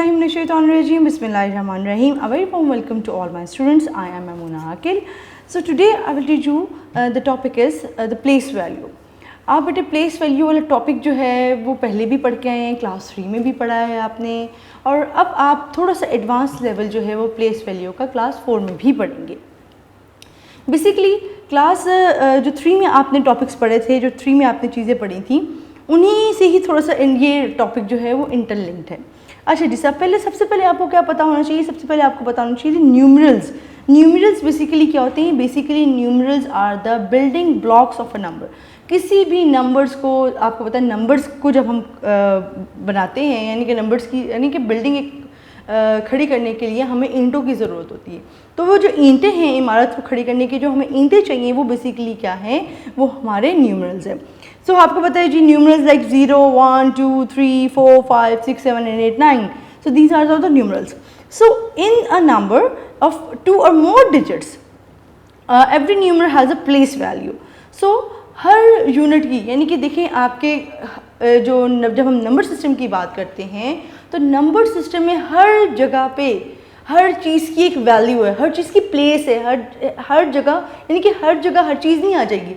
Auzubillahiminash-shaytanir-rajim. Bismillahir-rahmanir-rahim. A very warm welcome to all my students. I am Maimuna Aqil. So today I will teach you the topic is the place value. आप बेटे place value वाला topic जो है वो पहले भी पढ़ के आए हैं, क्लास 3 में भी पढ़ा है आपने, और अब आप थोड़ा सा एडवांस लेवल जो है वो प्लेस वैल्यू का क्लास 4 में भी पढ़ेंगे। बेसिकली क्लास जो 3 में आपने टॉपिक्स पढ़े थे, जो 3 में आपने चीज़ें पढ़ी थी, उन्हीं से ही थोड़ा सा ये टॉपिक जो है वो इंटरलिंक्ड है। अच्छा जी, सबसे पहले आपको क्या पता होना चाहिए? सबसे पहले आपको पता होना चाहिए न्यूमरल्स। न्यूमरल्स बेसिकली क्या होते हैं? Basically numerals are the building blocks of a number. किसी भी नंबर्स को, आपको पता है नंबर्स को जब हम बनाते हैं, यानी कि नंबर्स की बिल्डिंग एक खड़ी करने के लिए हमें ईंटों की ज़रूरत होती है। तो वो जो ईंटें हैं इमारत को खड़ी करने की, जो हमें ईंटें चाहिए, वो बेसिकली क्या हैं? वो हमारे न्यूमरल्स हैं। सो आपको पता है जी, numerals like 0, 1, 2, 3, 4, 5, 6, 7 and 8, 9. So these are all the numerals. So in a number of 2 or more digits, every numeral has a place value. So her unit की, यानी कि देखें आपके जब हम नंबर सिस्टम की बात करते हैं तो नंबर सिस्टम में हर जगह पे हर चीज़ की एक वैल्यू है, हर चीज़ की प्लेस है, हर जगह, यानी कि हर जगह हर चीज़ नहीं आ जाएगी,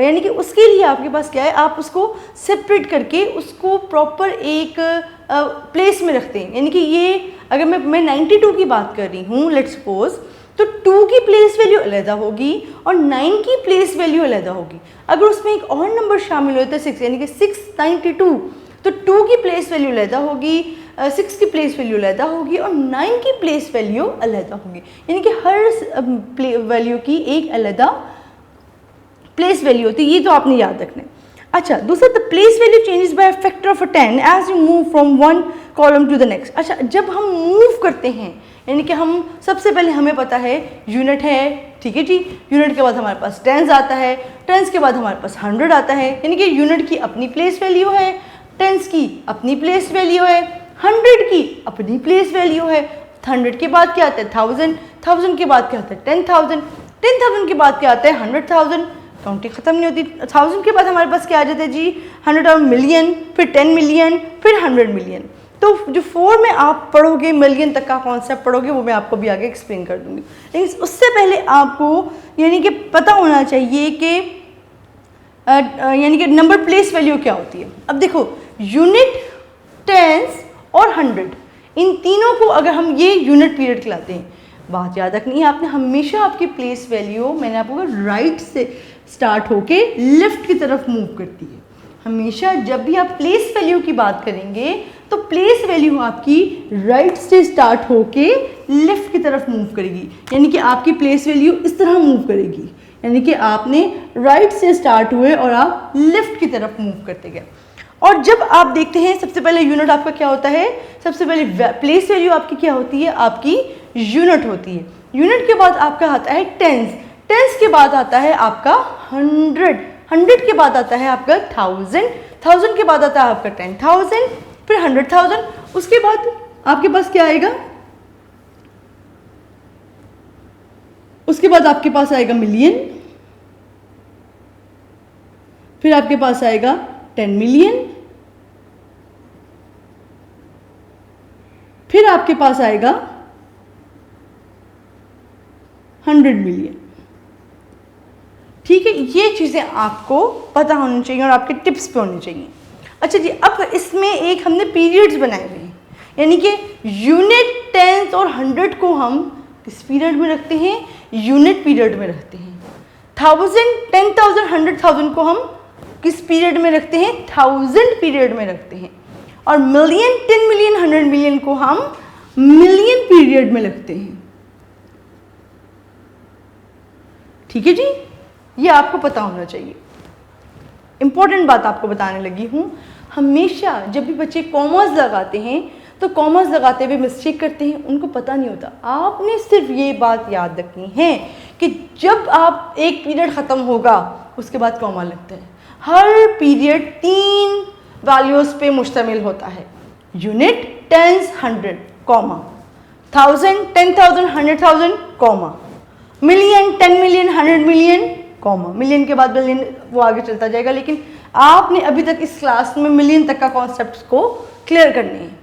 यानी कि उसके लिए आपके पास क्या है, आप उसको सेपरेट करके उसको प्रॉपर एक प्लेस में रखते हैं। यानी कि ये अगर मैं 92 की बात कर रही हूँ, लेट्स सपोज, तो 2 की प्लेस वैल्यू अलग होगी और 9 की प्लेस वैल्यू अलग होगी। अगर उसमें एक और नंबर शामिल होता है 6, यानी कि 692, तो 2 की प्लेस वैल्यू अलग होगी, 6 की प्लेस वैल्यू अलग होगी और 9 की प्लेस वैल्यू अलग होगी। यानी कि हर वैल्यू की एक अलग प्लेस वैल्यू होती है, ये तो आपने याद रखना है। अच्छा, दूसरा, the place value changes by a factor of 10 as you move from one column to the next. अच्छा, जब हम मूव करते हैं, यानी कि हम सबसे पहले हमें पता है यूनिट है, ठीक है जी, यूनिट के बाद हमारे पास टेंस आता है, टेंस के बाद हमारे पास 100 आता है, यानी कि यूनिट की अपनी प्लेस वैल्यू है, टेंस की अपनी प्लेस वैल्यू है, 100 की अपनी प्लेस वैल्यू है, 100 के बाद क्या आता है? 1000, 1000 के बाद क्या आता है? 10,000, 10,000 के बाद क्या आता है? 100,000। काउंटिंग ख़त्म नहीं होती। 1000 के बाद हमारे पास क्या आ जाता है जी? 100 मिलियन, फिर 10 मिलियन, फिर 100 मिलियन। तो जो 4 में आप पढ़ोगे, मिलियन तक का कॉन्सेप्ट पढ़ोगे, वो मैं आपको भी आगे एक्सप्लेन कर दूंगी। लेकिन उससे पहले आपको यानी कि पता होना चाहिए कि यानी कि नंबर प्लेस वैल्यू क्या होती है। अब देखो, यूनिट, टेंस और 100, इन तीनों को अगर हम ये यूनिट पीरियड खिलाते हैं, बात याद रखनी है आपने, हमेशा आपकी प्लेस वैल्यू, मैंने आपको राइट से स्टार्ट होके लेफ्ट की तरफ मूव करती है। हमेशा जब भी आप प्लेस वैल्यू की बात करेंगे तो प्लेस वैल्यू आपकी राइट से स्टार्ट होके लेफ्ट की तरफ मूव करेगी, यानी कि आपकी प्लेस वैल्यू इस तरह मूव करेगी, यानी कि आपने राइट से स्टार्ट हुए और आप लेफ्ट की तरफ मूव करते गए। और जब आप देखते हैं, सबसे पहले यूनिट आपका क्या होता है? सबसे पहले प्लेस वैल्यू आपकी क्या होती है? आपकी यूनिट होती है। यूनिट के बाद आपका आता है टेंस, टेंस के बाद आता है आपका 100, 100 के बाद आता है आपका 1000, 1000 के बाद आता है आपका 10,000, फिर 100,000, उसके बाद आपके पास क्या आएगा? उसके बाद आपके पास आएगा मिलियन, फिर आपके पास आएगा 10 मिलियन, फिर आपके पास आएगा 100 मिलियन। ठीक है, ये चीज़ें आपको पता होनी चाहिए और आपके टिप्स पे होनी चाहिए। अच्छा जी, अब इसमें एक हमने पीरियड्स बनाए हुए हैं, यानी कि यूनिट, टेंस और 100 को हम किस पीरियड में रखते हैं? यूनिट पीरियड में रखते हैं। 1000, 10,000, 100,000 को हम किस पीरियड में रखते हैं? 1000 पीरियड में रखते हैं। और मिलियन, 10 मिलियन, 100 मिलियन को हम मिलियन पीरियड में रखते हैं। ठीक है जी, ये आपको पता होना चाहिए। इंपॉर्टेंट बात आपको बताने लगी हूँ, हमेशा जब भी बच्चे कॉमर्स लगाते हैं तो कॉमर्स लगाते हुए मिस्टेक करते हैं, उनको पता नहीं होता। आपने सिर्फ ये बात याद रखनी है कि जब आप एक पीरियड ख़त्म होगा उसके बाद कॉमा लगता है। हर पीरियड 3 वैल्यूज़ पे मुश्तमिल होता है, unit, tens, 100, comma, 1000, 10,000, 100,000, comma, million, 10 million, 100 million, comma, million के बाद बिलियन, वो आगे चलता जाएगा। लेकिन आपने अभी तक इस क्लास में मिलियन तक का कॉन्सेप्ट को क्लियर करने हैं।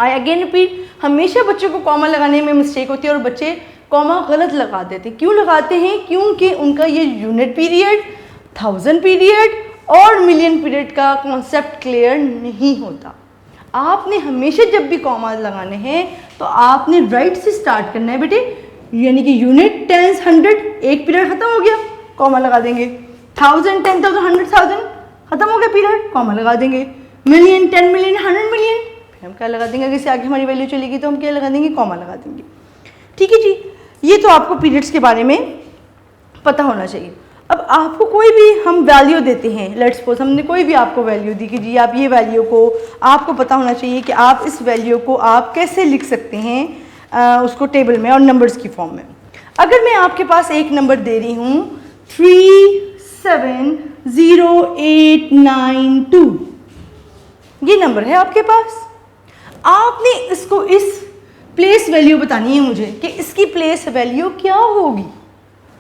आई अगेन रिपीट, हमेशा बच्चों को कॉमा लगाने में मिस्टेक होती है और बच्चे कॉमा गलत लगा देते हैं। क्यों लगाते हैं? क्योंकि उनका ये यूनिट पीरियड, 1000 पीरियड और मिलियन पीरियड का कॉन्सेप्ट क्लियर नहीं होता। आपने हमेशा जब भी कॉमा लगाने हैं तो आपने राइट से स्टार्ट करना है बेटे, यानी कि यूनिट, टेंस, 100, एक पीरियड खत्म हो गया, कॉमा लगा देंगे। 1000, 10,000, 100,000 खत्म हो गया पीरियड, कॉमा लगा देंगे। मिलियन, 10 मिलियन, 100 मिलियन, फिर हम क्या लगा देंगे? अगर इससे आगे हमारी वैल्यू चलेगी तो हम क्या लगा देंगे? कॉमा लगा देंगे। ठीक है जी, ये तो आपको पीरियड्स के बारे में पता होना चाहिए। अब आपको कोई भी हम वैल्यू देते हैं, लेट्स सपोज हमने कोई भी आपको वैल्यू दी कि जी आप ये वैल्यू को, आपको पता होना चाहिए कि आप इस वैल्यू को आप कैसे लिख सकते हैं उसको टेबल में और नंबर्स की फॉर्म में। अगर मैं आपके पास एक नंबर दे रही हूँ 370892, ये नंबर है आपके पास, आपने इसको इस प्लेस वैल्यू बतानी है मुझे कि इसकी प्लेस वैल्यू क्या होगी।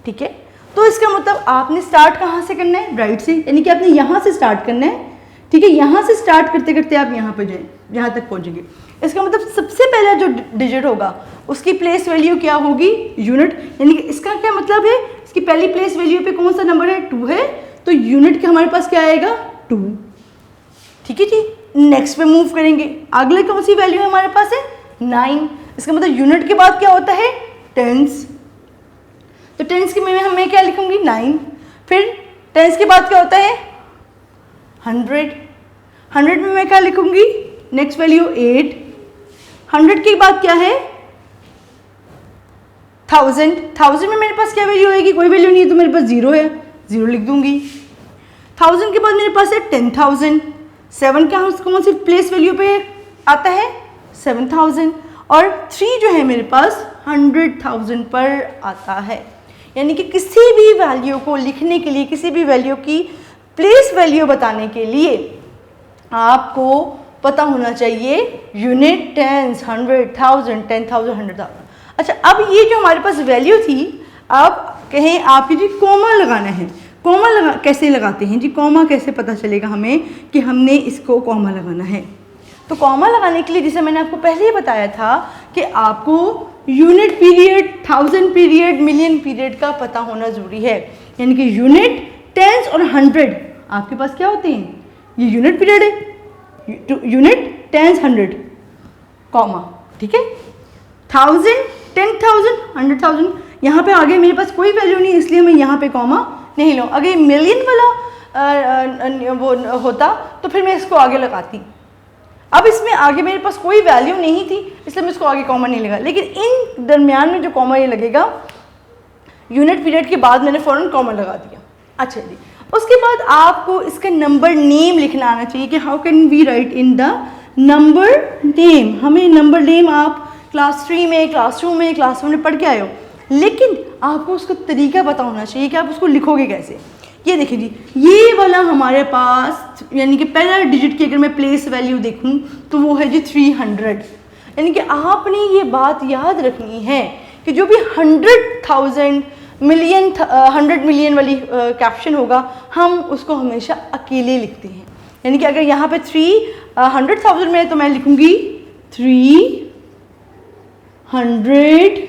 ठीक है, तो इसका मतलब आपने स्टार्ट कहाँ से करना है? राइट से, यानी कि आपने यहाँ से स्टार्ट करना है। ठीक है, यहाँ से स्टार्ट करते करते आप यहाँ पर जाएं, यहाँ तक पहुँचेंगे। इसका मतलब सबसे पहला जो डिजिट होगा उसकी प्लेस वैल्यू क्या होगी? यूनिट। यानी कि इसका क्या मतलब है? इसकी पहली प्लेस वैल्यू पे कौन सा नंबर है? 2 है, तो यूनिट के हमारे पास क्या आएगा? 2। ठीक है जी, नेक्स्ट पे मूव करेंगे। अगले कौन सी वैल्यू है हमारे पास? है 9। इसका मतलब यूनिट के बाद क्या होता है? टेंस। तो टेंस के में मैं क्या लिखूंगी? 9। फिर टेंस के बाद क्या होता है? 100। 100 में मैं क्या लिखूंगी? Next value 8। 100 के बाद क्या है? 1000। 1000 में मेरे पास क्या वैल्यू आएगी? कोई वैल्यू नहीं है, तो मेरे पास 0 है, 0 लिख दूंगी। 1000 के बाद मेरे पास है 10,000। 7 का कौन सी प्लेस वैल्यू पे आता है? 7000। और 3 जो है मेरे पास 100,000 पर आता है। यानी कि किसी भी वैल्यू को लिखने के लिए, किसी भी वैल्यू की प्लेस वैल्यू बताने के लिए आपको पता होना चाहिए यूनिट, टेंस, 100, 1000, 10,000, 100,000। अच्छा, अब ये जो हमारे पास वैल्यू थी, अब कहें आपकी जी कॉमा लगाना है। कॉमा कैसे लगाते हैं जी? कॉमा कैसे पता चलेगा हमें कि हमने इसको कॉमा लगाना है? तो कॉमा लगाने के लिए जैसे मैंने आपको पहले ही बताया था कि आपको unit period, 1000 period, million period का पता होना ज़रूरी है। यानी कि यूनिट, टेंस और 100 आपके पास क्या होते हैं? ये यूनिट पीरियड है, यूनिट, टेंस, 100, कॉमा। ठीक है, 1000, 10,000, 100,000। यहाँ पे आगे मेरे पास कोई वैल्यू नहीं, इसलिए मैं यहाँ पे कॉमा नहीं लूँ। अगर मिलियन वाला वो होता तो फिर मैं इसको आगे लगाती। अब इसमें आगे मेरे पास कोई वैल्यू नहीं थी, इसलिए मैं इसको आगे कॉमा नहीं लगा। लेकिन इन दरमियान में जो कॉमा ये लगेगा, यूनिट पीरियड के बाद मैंने फ़ौरन कॉमा लगा दिया। अच्छा जी, उसके बाद आपको इसका नंबर नेम लिखना आना चाहिए कि how can we write in the number name. हमें नंबर नेम आप क्लास 3 में, क्लास 2 में, क्लास 1 में पढ़ के आए हो, लेकिन आपको उसका तरीका पता होना चाहिए कि आप उसको लिखोगे कैसे। ये देखिए जी, ये वाला हमारे पास, यानी कि पहला डिजिट की अगर मैं प्लेस वैल्यू देखूं तो वो है जी 300। यानी कि आपने ये बात याद रखनी है कि जो भी 100,000 मिलियन, 100 मिलियन वाली कैप्शन होगा, हम उसको हमेशा अकेले लिखते हैं। यानी कि अगर यहाँ पे 300,000 में है तो मैं लिखूंगी 300,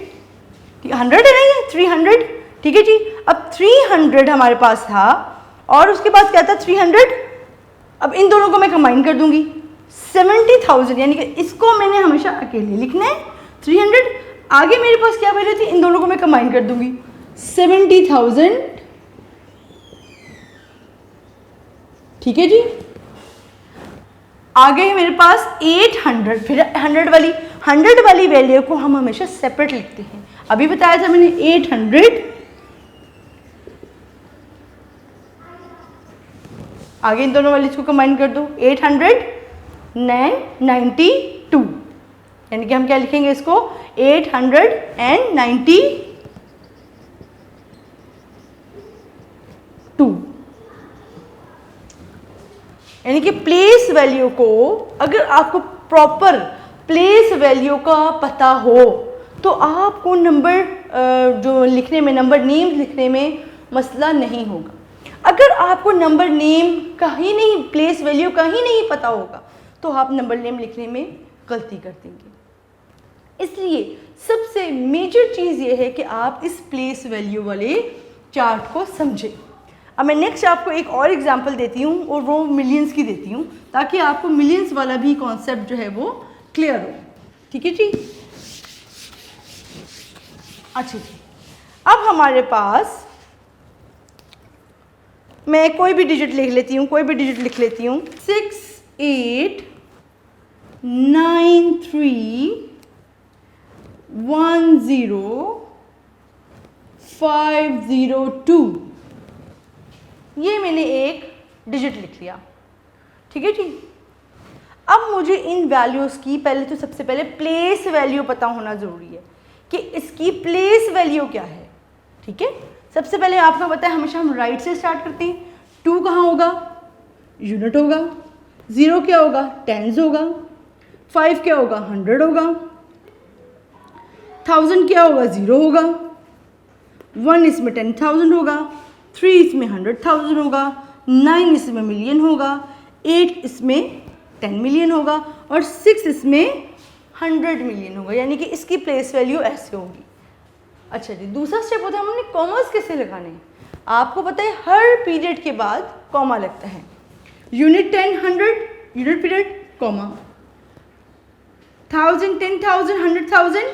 100 है नहीं, 300। ठीक है जी, अब 300 हमारे पास था और उसके बाद क्या था? 300। अब इन दोनों को मैं कंबाइन कर दूंगी, 70,000। यानी कि इसको मैंने हमेशा अकेले लिखना है, 300। आगे मेरे पास क्या वैल्यू थी? इन दोनों को मैं कंबाइन कर दूंगी, 70,000। ठीक है जी, आगे है मेरे पास 800। फिर 100 वाली वैल्यू को हम हमेशा सेपरेट लिखते हैं। अभी बताया था मैंने 800, आगे इन दोनों वैल्यूज को कंबाइन कर दो, 892। यानी कि हम क्या लिखेंगे इसको? 892। यानी कि प्लेस वैल्यू को, अगर आपको प्रॉपर प्लेस वैल्यू का पता हो तो आपको नंबर जो लिखने में, नंबर नेम लिखने में मसला नहीं होगा। अगर आपको नंबर नेम का ही नहीं, प्लेस वैल्यू का ही नहीं पता होगा तो आप नंबर नेम लिखने में गलती कर देंगे। इसलिए सबसे मेजर चीज़ ये है कि आप इस प्लेस वैल्यू वाले चार्ट को समझें। अब मैं नेक्स्ट आपको एक और एग्जांपल देती हूँ और वो मिलियंस की देती हूँ, ताकि आपको मिलियंस वाला भी कॉन्सेप्ट जो है वो क्लियर हो। ठीक है जी। अच्छा जी, अब हमारे पास मैं कोई भी डिजिट लिख लेती हूँ, 6 8 9 3 1 0 5 0 2, ये मैंने एक डिजिट लिख लिया। ठीक है जी। अब मुझे इन वैल्यूज़ की पहले तो सबसे पहले प्लेस वैल्यू पता होना ज़रूरी है कि इसकी प्लेस वैल्यू क्या है। ठीक है, सबसे पहले आपको पता है हमेशा हम राइट से स्टार्ट करते हैं। 2 कहाँ होगा? यूनिट होगा। 0 क्या होगा? टेंस होगा। 5 क्या होगा? 100 होगा। 1000 क्या होगा? 0 होगा। 1 इसमें 10,000 होगा। 3 इसमें 100,000 होगा। 9 इसमें मिलियन होगा। 8 इसमें 10 मिलियन होगा और 6 इसमें 100 मिलियन होगा। यानी कि इसकी प्लेस वैल्यू ऐसे होगी। अच्छा जी, दूसरा स्टेप होता है हमने कॉमास कैसे लगाने हैं। आपको पता है हर पीरियड के बाद कॉमा लगता है। Unit 10 100 unit period comma, 1000 10,000 100,000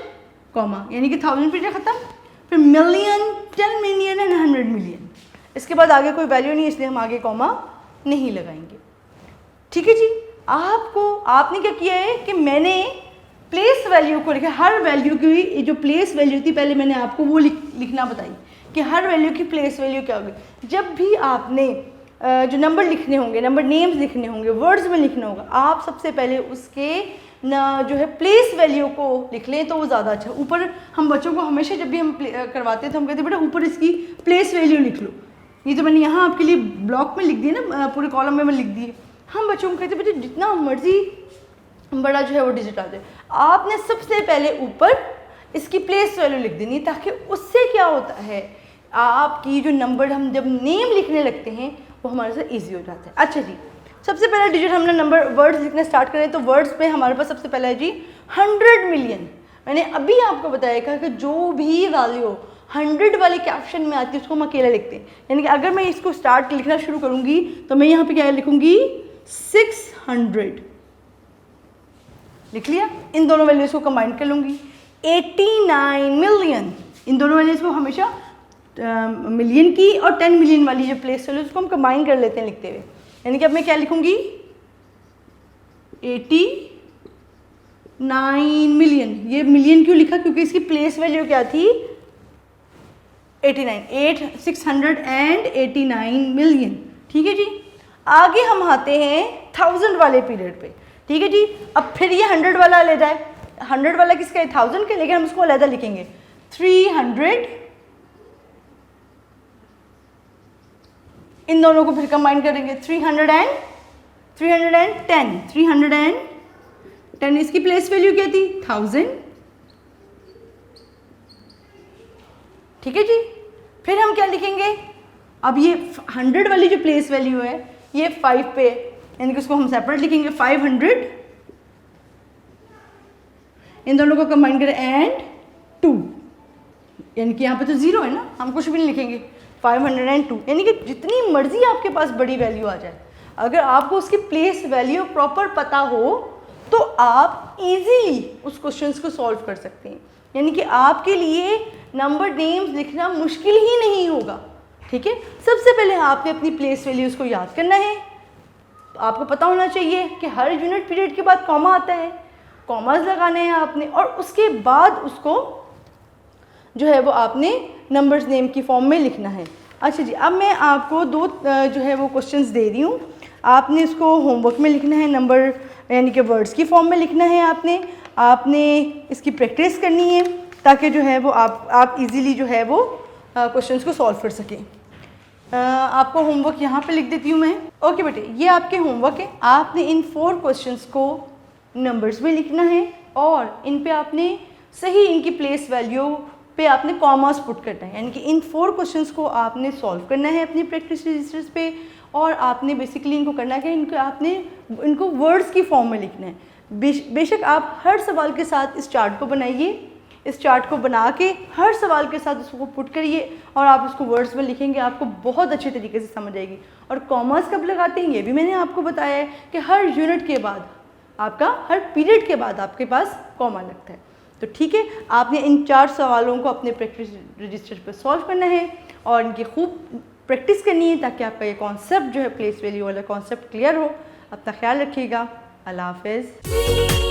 comma, यानी कि 1000 पीरियड खत्म। फिर मिलियन 10 मिलियन एंड 100 मिलियन। इसके बाद आगे कोई वैल्यू नहीं, इसलिए हम आगे कॉमा नहीं लगाएंगे। ठीक है जी। आपने क्या किया है कि मैंने प्लेस वैल्यू को लिखा। हर वैल्यू की जो प्लेस वैल्यू थी पहले मैंने आपको वो लिखना बताई कि हर वैल्यू की प्लेस वैल्यू क्या होगी। जब भी आपने जो नंबर लिखने होंगे, नंबर नेम्स लिखने होंगे, वर्ड्स में लिखना होगा, आप सबसे पहले उसके जो है प्लेस वैल्यू को लिख लें तो वो ज़्यादा अच्छा। ऊपर हम बच्चों को हमेशा जब भी हम करवाते हैं तो हम कहते हैं बेटा ऊपर इसकी प्लेस वैल्यू लिख लो। ये तो मैंने यहाँ आपके लिए ब्लॉक में लिख दिया ना, पूरे कॉलम में मैं लिख दिए। हम बच्चों को कहते हैं बेटा जितना मर्जी बड़ा जो है वो डिजिट आ जाए, आपने सबसे पहले ऊपर इसकी प्लेस वैल्यू लिख देनी, ताकि उससे क्या होता है आपकी जो नंबर हम जब नेम लिखने लगते हैं वो हमारे साथ ईजी हो जाता है। अच्छा जी, सबसे पहला डिजिट हमने नंबर वर्ड्स लिखना स्टार्ट करें तो वर्ड्स पे हमारे पास सबसे पहला है जी 100 मिलियन। मैंने अभी आपको बताया कि जो भी वैल्यू 100 वाले कैप्शन में आती है उसको हम अकेला लिखते हैं। यानी कि अगर मैं इसको स्टार्ट लिखना शुरू करूँगी तो मैं यहाँ पे क्या लिखूँगी 600, लिख लिया। इन दोनों वैल्यूज़ को कंबाइन कर लूँगी 89 मिलियन। इन दोनों वैल्यूज़ को हमेशा मिलियन की और 10 मिलियन वाली जो प्लेस वैल्यू उसको हम कंबाइन कर लेते हैं लिखते हुए। यानी कि अब मैं क्या लिखूँगी 89 मिलियन। ये मिलियन क्यों लिखा? क्योंकि इसकी प्लेस वैल्यू क्या थी 89, 689 मिलियन। ठीक है जी। आगे हम आते हैं 1000 वाले पीरियड पे। ठीक है जी। अब फिर ये 100 वाला अलग है। 100 वाला किसका है? 1000 के, लेकिन हम उसको अलग लिखेंगे 300। इन दोनों को फिर कंबाइन करेंगे 310। 310 इसकी प्लेस वैल्यू क्या थी 1000। ठीक है जी। फिर हम क्या लिखेंगे? अब ये 100 वाली जो प्लेस वैल्यू है ये 5 पे, यानी कि उसको हम सेपरेट लिखेंगे 500। इन दोनों को कंबाइन करें एंड 2, यानी कि यहाँ पे तो 0 है ना, हम कुछ भी नहीं लिखेंगे 502। यानी कि जितनी मर्जी आपके पास बड़ी वैल्यू आ जाए, अगर आपको उसकी प्लेस वैल्यू प्रॉपर पता हो तो आप इजीली उस क्वेश्चंस को सॉल्व कर सकते हैं। यानी कि आपके लिए नंबर नेम्स लिखना मुश्किल ही नहीं होगा। ठीक है। सबसे पहले आपने अपनी प्लेस वैल्यूज़ को याद करना है। तो आपको पता होना चाहिए कि हर यूनिट पीरियड के बाद कॉमा आता है, कॉमास लगाने हैं आपने, और उसके बाद उसको जो है वो आपने नंबर्स नेम की फॉर्म में लिखना है। अच्छा जी, अब मैं आपको दो जो है वो क्वेश्चंस दे रही हूँ। आपने इसको होमवर्क में लिखना है, नंबर यानी कि वर्ड्स की फॉर्म में लिखना है। आपने इसकी प्रैक्टिस करनी है ताकि जो है वो आप इजीली जो है वो क्वेश्चंस को सॉल्व कर सकें। आपको होमवर्क यहाँ पे लिख देती हूँ मैं। ओके बेटे, ये आपके होमवर्क है। आपने इन 4 क्वेश्चंस को नंबर्स में लिखना है और इन पे आपने सही इनकी प्लेस वैल्यू पे आपने कॉमास पुट करना है। यानी कि इन 4 क्वेश्चंस को आपने सॉल्व करना है अपनी प्रैक्टिस रजिस्टर्स पे, और आपने बेसिकली इनको करना है कि इनको वर्ड्स की फॉर्म में लिखना है। बेशक आप हर सवाल के साथ इस चार्ट को बनाइए, इस चार्ट को बना के हर सवाल के साथ उसको पुट करिए और आप उसको वर्ड्स में लिखेंगे, आपको बहुत अच्छे तरीके से समझ आएगी। और कॉमर्स कब लगाते हैं ये भी मैंने आपको बताया है कि हर यूनिट के बाद, आपका हर पीरियड के बाद आपके पास कॉमा लगता है। तो ठीक है, आपने इन 4 सवालों को अपने प्रैक्टिस रजिस्टर पर सॉल्व करना है और इनकी खूब प्रैक्टिस करनी है ताकि आपका ये कॉन्सेप्ट जो है प्लेस वैल्यू वाला कॉन्सेप्ट क्लियर हो। अपना ख्याल रखिएगा। अल्लाह हाफ़िज़।